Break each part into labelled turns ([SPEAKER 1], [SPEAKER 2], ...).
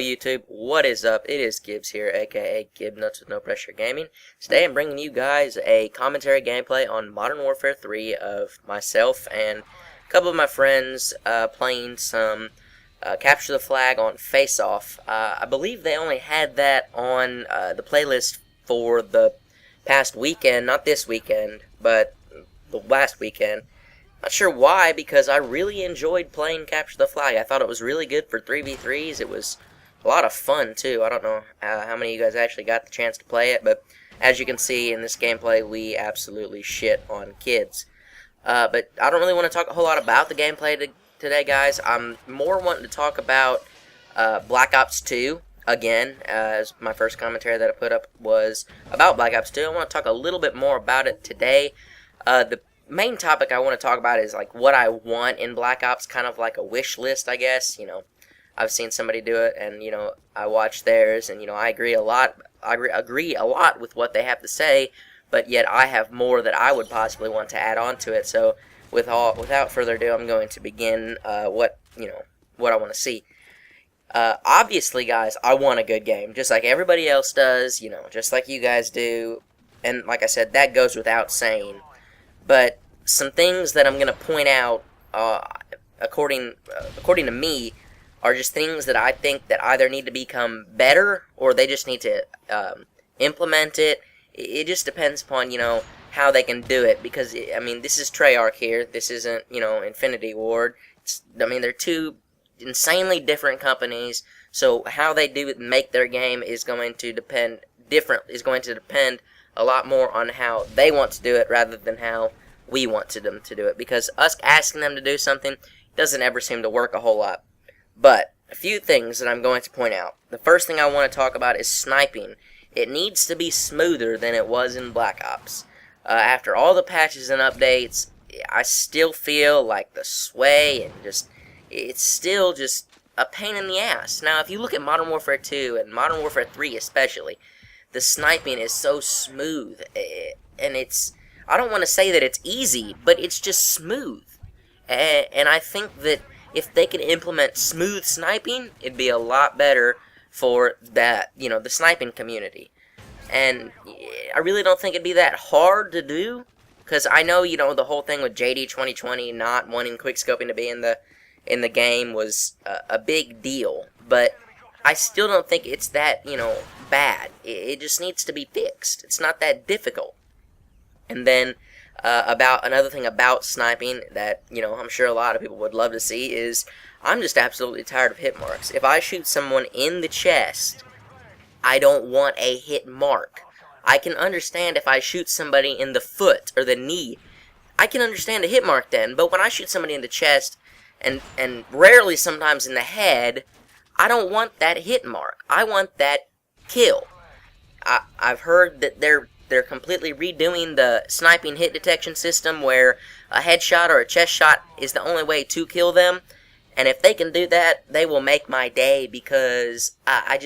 [SPEAKER 1] YouTube, what is up? It is GibZ here, aka Gib Nuts with No Pressure Gaming. Today I'm bringing you guys a commentary gameplay on Modern Warfare 3 of myself and a couple of my friends playing some Capture the Flag on Face Off. I believe they only had that on the playlist for the past weekend, not this weekend, but the last weekend. Not sure why, because I really enjoyed playing Capture the Flag. I thought it was really good for 3v3s. It was a lot of fun, too. I don't know how many of you guys actually got the chance to play it, but as you can see in this gameplay, we absolutely shit on kids. But I don't really want to talk a whole lot about the gameplay today, guys. I'm more wanting to talk about Black Ops 2. Again, as my first commentary that I put up was about Black Ops 2. I want to talk a little bit more about it today. The main topic I want to talk about is like what I want in Black Ops, kind of like a wish list, I guess. You know, I've seen somebody do it, and you know, I watched theirs, and you know, I agree a lot. I agree a lot with what they have to say, but yet I have more that I would possibly want to add on to it. So, without further ado, I'm going to begin what I want to see. Obviously, guys, I want a good game, just like everybody else does. You know, just like you guys do, and like I said, that goes without saying. But some things that I'm going to point out, according to me, are just things that I think that either need to become better or they just need to implement it. It just depends upon, you know, how they can do it. Because, I mean, this is Treyarch here. This isn't, you know, Infinity Ward. They're two insanely different companies. So how they do it and make their game is going to depend a lot more on how they want to do it rather than how we want them to do it. Because us asking them to do something doesn't ever seem to work a whole lot. But a few things that I'm going to point out. The first thing I want to talk about is sniping. It needs to be smoother than it was in Black Ops. After all the patches and updates, I still feel like the sway and it's still just a pain in the ass. Now, if you look at Modern Warfare 2 and Modern Warfare 3 especially, the sniping is so smooth, and I don't want to say that it's easy, but it's just smooth. And I think that if they could implement smooth sniping, it'd be a lot better for that, you know, the sniping community. And I really don't think it'd be that hard to do, because I know, you know, the whole thing with JD 2020 not wanting quickscoping to be in the game was a big deal, but I still don't think it's that, you know, bad. It just needs to be fixed. It's not that difficult. And then about another thing about sniping that, you know, I'm sure a lot of people would love to see is I'm just absolutely tired of hit marks. If I shoot someone in the chest, I don't want a hit mark. I can understand if I shoot somebody in the foot or the knee, I can understand a hit mark then, but when I shoot somebody in the chest and rarely sometimes in the head, I don't want that hit mark. I want that kill. I've heard that they're completely redoing the sniping hit detection system where a headshot or a chest shot is the only way to kill them. And if they can do that, they will make my day, because I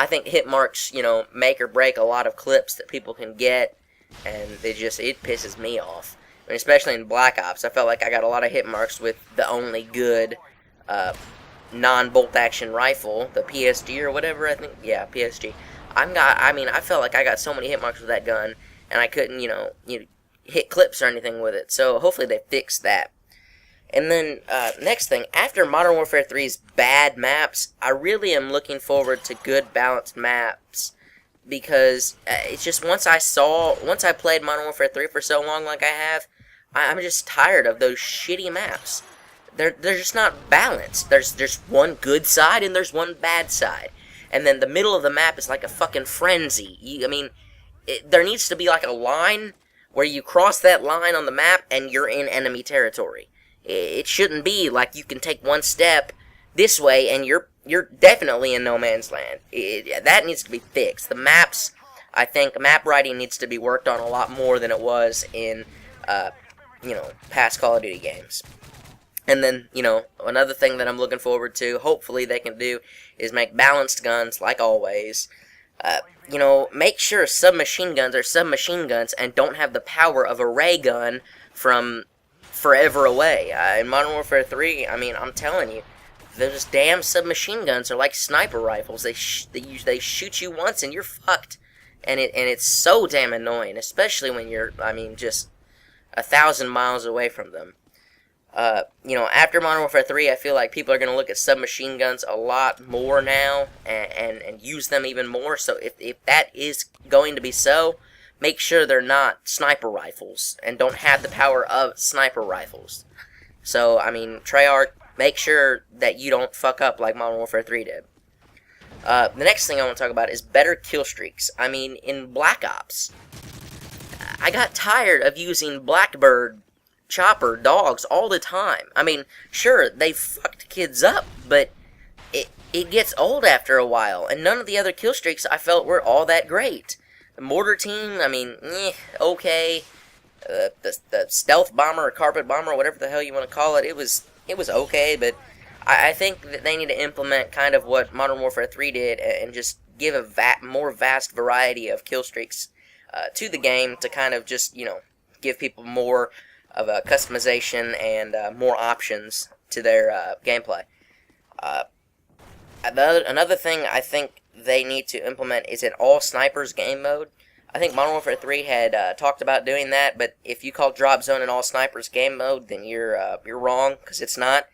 [SPEAKER 1] think hit marks, you know, make or break a lot of clips that people can get, and it pisses me off. I mean, especially in Black Ops, I felt like I got a lot of hit marks with the only good non-bolt action rifle, the PSG or whatever, I think. Yeah, PSG. I felt like I got so many hit marks with that gun, and I couldn't, you know, hit clips or anything with it. So hopefully they fix that. And then next thing, after Modern Warfare 3's bad maps, I really am looking forward to good balanced maps, because it's just once I played Modern Warfare 3 for so long like I have, I'm just tired of those shitty maps. They're just not balanced. There's one good side and there's one bad side. And then the middle of the map is like a fucking frenzy. There needs to be like a line where you cross that line on the map and you're in enemy territory. It shouldn't be like you can take one step this way and you're definitely in no man's land. That needs to be fixed. The maps, I think map writing needs to be worked on a lot more than it was in past Call of Duty games. And then, you know, another thing that I'm looking forward to, hopefully they can do, is make balanced guns, like always. You know, make sure submachine guns are submachine guns and don't have the power of a ray gun from forever away. In Modern Warfare 3, I mean, I'm telling you, those damn submachine guns are like sniper rifles. They shoot you once and you're fucked, and it's so damn annoying, especially when you're, I mean, just 1,000 miles away from them. After Modern Warfare 3, I feel like people are going to look at submachine guns a lot more now and use them even more. So if that is going to be so, make sure they're not sniper rifles and don't have the power of sniper rifles. So, I mean, Treyarch, make sure that you don't fuck up like Modern Warfare 3 did. The next thing I want to talk about is better kill streaks. I mean, in Black Ops, I got tired of using Blackbird chopper dogs all the time. I mean, sure, they fucked kids up, but it gets old after a while, and none of the other kill streaks I felt were all that great. The mortar team, I mean, okay. The stealth bomber or carpet bomber, or whatever the hell you want to call it, it was okay, but I think that they need to implement kind of what Modern Warfare 3 did and just give a more vast variety of kill streaks to the game to kind of just, give people more of a customization and more options to their gameplay. Another thing I think they need to implement is an all snipers game mode. I think Modern Warfare 3 had talked about doing that, but if you call Drop Zone an all snipers game mode, then you're wrong, because it's not.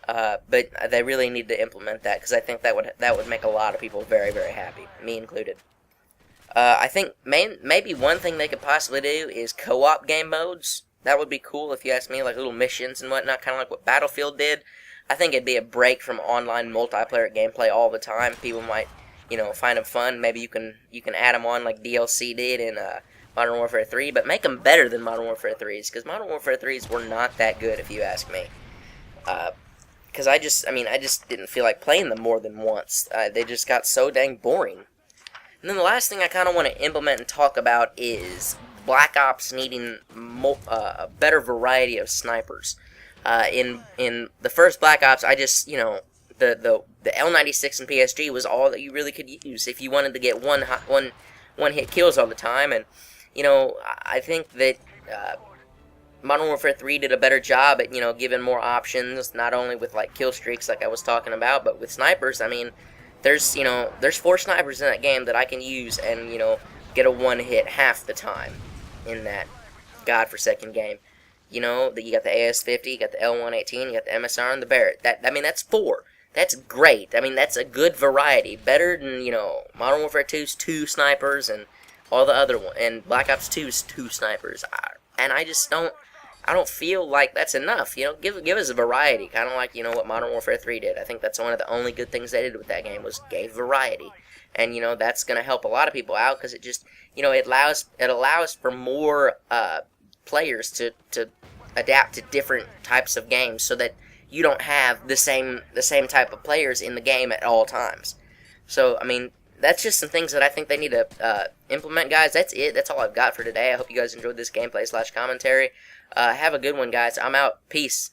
[SPEAKER 1] But they really need to implement that, because I think that would make a lot of people very, very happy, me included. I think maybe one thing they could possibly do is co-op game modes. That would be cool if you ask me, like little missions and whatnot, kind of like what Battlefield did. I think it'd be a break from online multiplayer gameplay all the time. People might, find them fun. Maybe you can add them on like DLC did in Modern Warfare 3, but make them better than Modern Warfare 3's, because Modern Warfare 3's were not that good, if you ask me. Because I just didn't feel like playing them more than once. They just got so dang boring. And then the last thing I kind of want to implement and talk about is Black Ops needing a better variety of snipers. In the first Black Ops, I just, the L96 and PSG was all that you really could use if you wanted to get one hit kills all the time. And, I think that Modern Warfare 3 did a better job at, giving more options, not only with, like, kill streaks like I was talking about, but with snipers. I mean, there's 4 snipers in that game that I can use and, get a one hit half the time in that godforsaken game. You got the AS-50, you got the L-118, you got the MSR, and the Barrett. That's 4. That's great. I mean, that's a good variety. Better than, Modern Warfare 2's 2 snipers and all the other ones. And Black Ops 2's 2 snipers. And I just don't feel like that's enough. Give us a variety. Kind of like, what Modern Warfare 3 did. I think that's one of the only good things they did with that game was gave variety. And, that's going to help a lot of people out because it just, it allows for more players to adapt to different types of games so that you don't have the same type of players in the game at all times. So, I mean, that's just some things that I think they need to implement, guys. That's it. That's all I've got for today. I hope you guys enjoyed this gameplay / commentary. Have a good one, guys. I'm out. Peace.